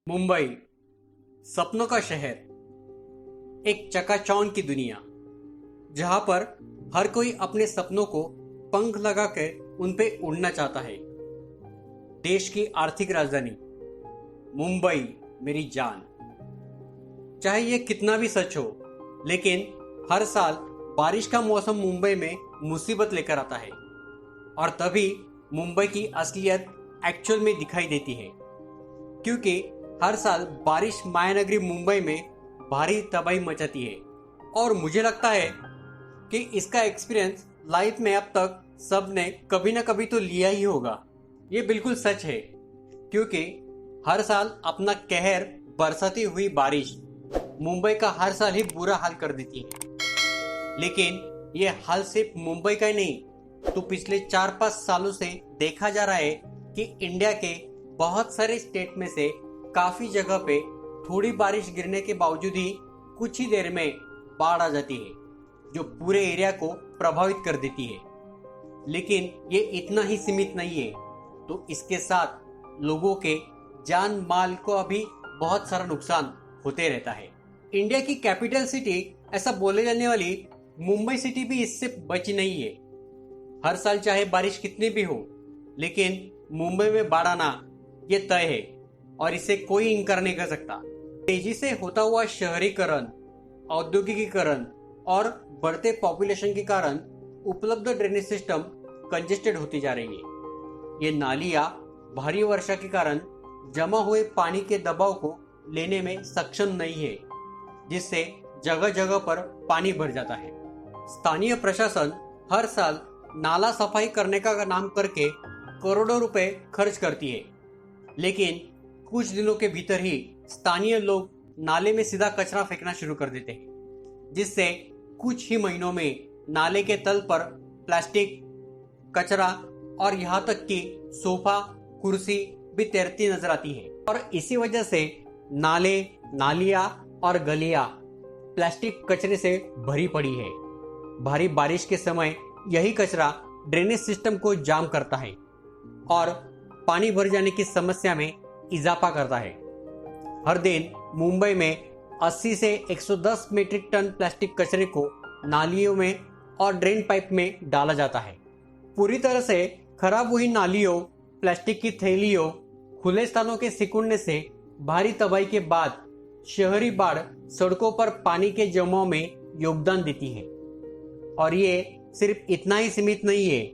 मुंबई, सपनों का शहर, एक चकाचौंध की दुनिया जहां पर हर कोई अपने सपनों को पंख लगाकर उन पे उड़ना चाहता है। देश की आर्थिक राजधानी मुंबई, मेरी जान। चाहे ये कितना भी सच हो, लेकिन हर साल बारिश का मौसम मुंबई में मुसीबत लेकर आता है और तभी मुंबई की असलियत एक्चुअल में दिखाई देती है, क्योंकि हर साल बारिश मायानगरी मुंबई में भारी तबाही मचाती है। और मुझे लगता है कि इसका एक्सपीरियंस लाइफ में अब तक सबने कभी ना कभी तो लिया ही होगा। ये बिल्कुल सच है, क्योंकि हर साल अपना कहर बरसाती हुई बारिश मुंबई का हर साल ही बुरा हाल कर देती है। लेकिन ये हाल सिर्फ मुंबई का ही नहीं, तो पिछले 4-5 सालों से देखा जा रहा है कि इंडिया के बहुत सारे स्टेट में से काफी जगह पे थोड़ी बारिश गिरने के बावजूद ही कुछ ही देर में बाढ़ आ जाती है, जो पूरे एरिया को प्रभावित कर देती है। लेकिन ये इतना ही सीमित नहीं है, तो इसके साथ लोगों के जान माल को अभी बहुत सारा नुकसान होते रहता है। इंडिया की कैपिटल सिटी ऐसा बोले जाने वाली मुंबई सिटी भी इससे बची नहीं है। हर साल चाहे बारिश कितनी भी हो, लेकिन मुंबई में बाढ़ आना ये तय है और इसे कोई इनकार नहीं कर सकता। तेजी से होता हुआ शहरीकरण, औद्योगिकीकरण और बढ़ते पॉपुलेशन के कारण उपलब्ध ड्रेनेज सिस्टम कंजेस्टेड होती जा रही है। ये नालियां भारी वर्षा के कारण जमा हुए पानी के दबाव को लेने में सक्षम नहीं है, जिससे जगह जगह पर पानी भर जाता है। स्थानीय प्रशासन हर साल नाला सफाई करने का नाम करके करोड़ों रुपए खर्च करती है, लेकिन कुछ दिनों के भीतर ही स्थानीय लोग नाले में सीधा कचरा फेंकना शुरू कर देते हैं, जिससे कुछ ही महीनों में नाले के तल पर प्लास्टिक, कचरा और यहाँ तक कि सोफा, कुर्सी भी तैरती नजर आती है। और इसी वजह से नाले, नालियां और गलियां प्लास्टिक कचरे से भरी पड़ी है। भारी बारिश के समय यही कचरा ड्रेनेज सिस्टम को जाम करता है और पानी भर जाने की समस्या में इजाफा करता है। हर दिन मुंबई में 80 से 110 मीट्रिक टन प्लास्टिक कचरे को नालियों में और ड्रेन पाइप में डाला जाता है। पूरी तरह से खराब हुई नालियों, प्लास्टिक की थैलियों, खुले स्थानों के सिकुड़ने से भारी तबाही के बाद शहरी बाढ़ सड़कों पर पानी के जमाव में योगदान देती है। और ये सिर्फ इतना ही सीमित नहीं है,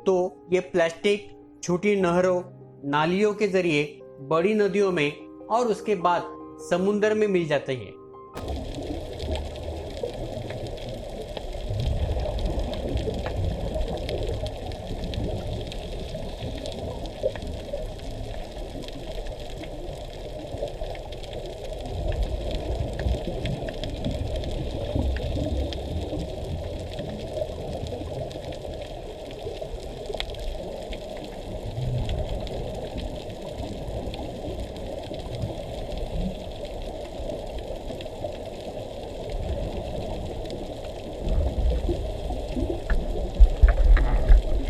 तो ये प्लास्टिक छोटी नहरों, नालियों के जरिए बड़ी नदियों में और उसके बाद समुद्र में मिल जाते हैं।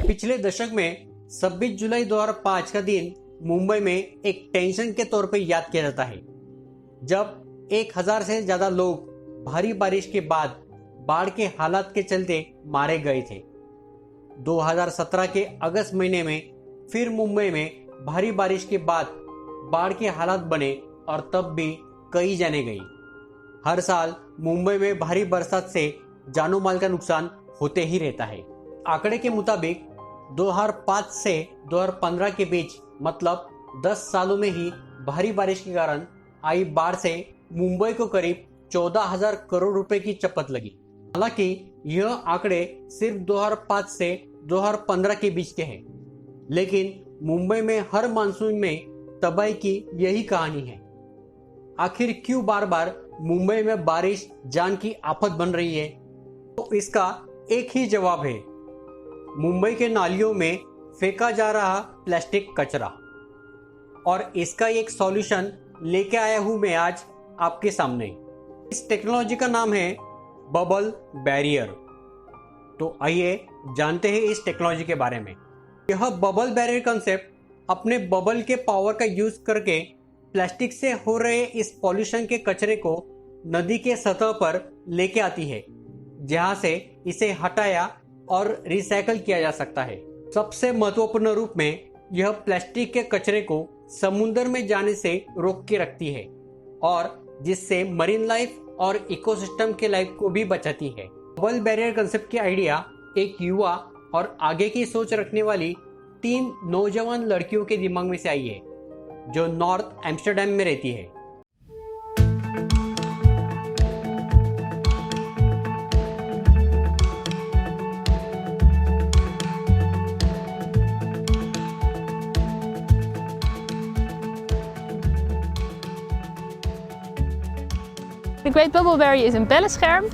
पिछले दशक में 26 जुलाई 2005 का दिन मुंबई में एक टेंशन के तौर पर याद किया जाता है, जब 1000 से ज्यादा लोग भारी बारिश के बाद बाढ़ के हालात के चलते मारे गए थे। 2017 के अगस्त महीने में फिर मुंबई में भारी बारिश के बाद बाढ़ के हालात बने और तब भी कई जाने गई। हर साल मुंबई में भारी बरसात से जानो माल का नुकसान होते ही रहता है। आंकड़े के मुताबिक 2005 से 2015 के बीच, मतलब 10 सालों में ही भारी बारिश के कारण आई बाढ़ से मुंबई को करीब 14,000 करोड़ रुपए की चपत लगी। हालांकि यह आंकड़े सिर्फ 2005 से 2015 के बीच के हैं, लेकिन मुंबई में हर मानसून में तबाही की यही कहानी है। आखिर क्यों बार बार मुंबई में बारिश जान की आफत बन रही है? तो इसका एक ही जवाब है, मुंबई के नालियों में फेंका जा रहा प्लास्टिक कचरा। और इसका एक सॉल्यूशन लेके आया हूं मैं आज आपके सामने। इस टेक्नोलॉजी का नाम है बबल बैरियर। तो आइए जानते हैं इस टेक्नोलॉजी के बारे में। यह बबल बैरियर कंसेप्ट अपने बबल के पावर का यूज करके प्लास्टिक से हो रहे इस पॉल्यूशन के कचरे को नदी के सतह पर लेके आती है, जहां से इसे हटाया और रिसाइकल किया जा सकता है। सबसे महत्वपूर्ण रूप में यह प्लास्टिक के कचरे को समुद्र में जाने से रोक के रखती है और जिससे मरीन लाइफ और इकोसिस्टम के लाइफ को भी बचाती है। बबल बैरियर कंसेप्ट की आइडिया एक युवा और आगे की सोच रखने वाली 3 नौजवान लड़कियों के दिमाग में से आई है, जो नॉर्थ एम्स्टर्डम में रहती है। De Great Bubble Barrier is een bellenscherm.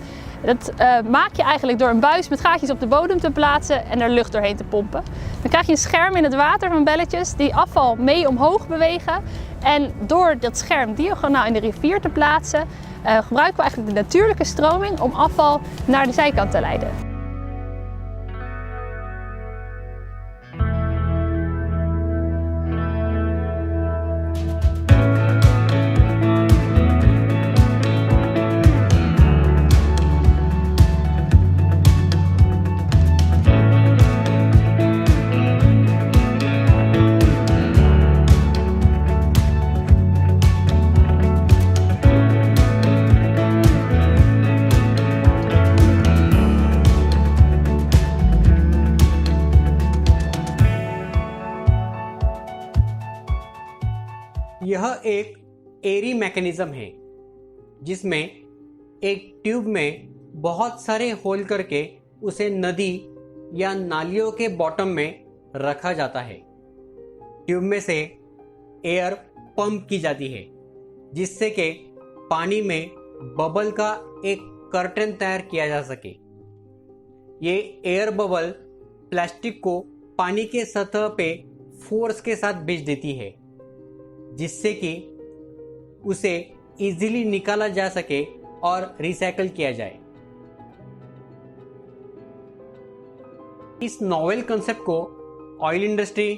Dat maak je eigenlijk door een buis met gaatjes op de bodem te plaatsen en er lucht doorheen te pompen. Dan krijg je een scherm in het water van belletjes die afval mee omhoog bewegen. En door dat scherm diagonaal in de rivier te plaatsen, gebruiken we eigenlijk de natuurlijke stroming om afval naar de zijkant te leiden. यह एक एरी mechanism है जिसमें एक tube में बहुत सारे whole करके उसे नदी या नालियों के बॉटम में रखा जाता है। ट्यूब में से एयर पंप की जाती है जिससे कि पानी में बबल का एक कर्टन तैयार किया जा सके। ये एयर बबल प्लास्टिक को पानी के सतह पे फोर्स के साथ भेज देती है, जिससे कि उसे इजीली निकाला जा सके और रिसाइकल किया जाए। इस नोवेल कंसेप्ट को ऑयल इंडस्ट्री,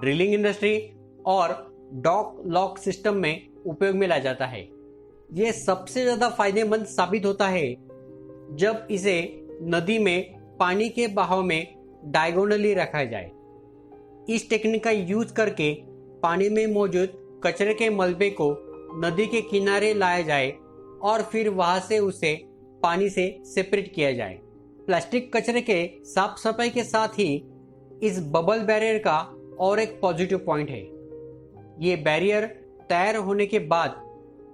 ड्रिलिंग इंडस्ट्री और डॉक लॉक सिस्टम में उपयोग में लाया जाता है। यह सबसे ज्यादा फायदेमंद साबित होता है जब इसे नदी में पानी के बहाव में डायगोनली रखा जाए। इस टेक्निक का यूज करके पानी में मौजूद कचरे के मलबे को नदी के किनारे लाया जाए और फिर वहां से उसे पानी से सेपरेट किया जाए। प्लास्टिक कचरे के साफ सफाई के साथ ही इस बबल बैरियर का और एक पॉजिटिव पॉइंट है। ये बैरियर तैयार होने के बाद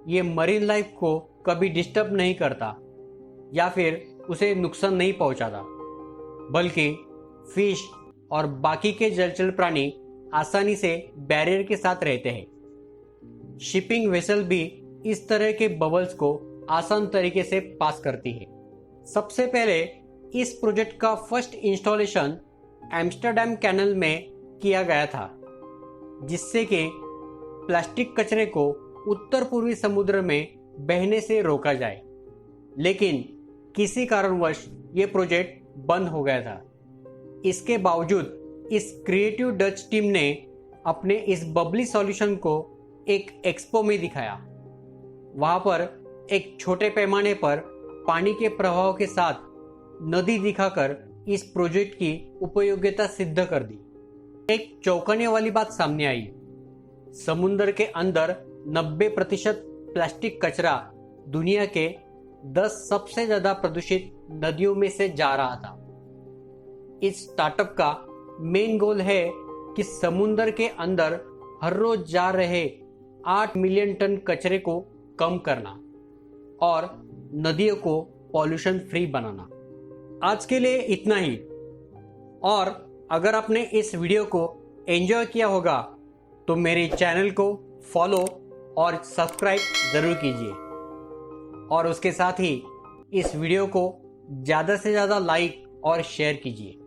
ये मरीन लाइफ को कभी डिस्टर्ब नहीं करता या फिर उसे नुकसान नहीं पहुंचाता, बल्कि फिश और बाकी के जलचर प्राणी आसानी से बैरियर के साथ रहते हैं। शिपिंग वेसल भी इस तरह के बबल्स को आसान तरीके से पास करती है। सबसे पहले इस प्रोजेक्ट का फर्स्ट इंस्टॉलेशन एम्स्टर्डम कैनल में किया गया था, जिससे कि प्लास्टिक कचरे को उत्तर पूर्वी समुद्र में बहने से रोका जाए। लेकिन किसी कारणवश ये प्रोजेक्ट बंद हो गया था। इसके बावजूद इस क्रिएटिव डच टीम ने अपने इस बबली सॉल्यूशन को एक एक्सपो में दिखाया। वहां पर एक छोटे पैमाने पर पानी के प्रवाह के साथ नदी दिखाकर इस प्रोजेक्ट की उपयोगिता सिद्ध कर दी। एक चौंकाने वाली बात सामने आई। समुद्र के अंदर 90% प्लास्टिक कचरा दुनिया के 10 सबसे ज्यादा प्रदूषित नदियों में से जा रहा था। इस स्टार्टअप का मेन गोल है कि समुद्र के अंदर हर रोज जा रहे 8 मिलियन टन कचरे को कम करना और नदियों को पॉल्यूशन फ्री बनाना। आज के लिए इतना ही। और अगर आपने इस वीडियो को एंजॉय किया होगा तो मेरे चैनल को फॉलो और सब्सक्राइब जरूर कीजिए और उसके साथ ही इस वीडियो को ज़्यादा से ज़्यादा लाइक और शेयर कीजिए।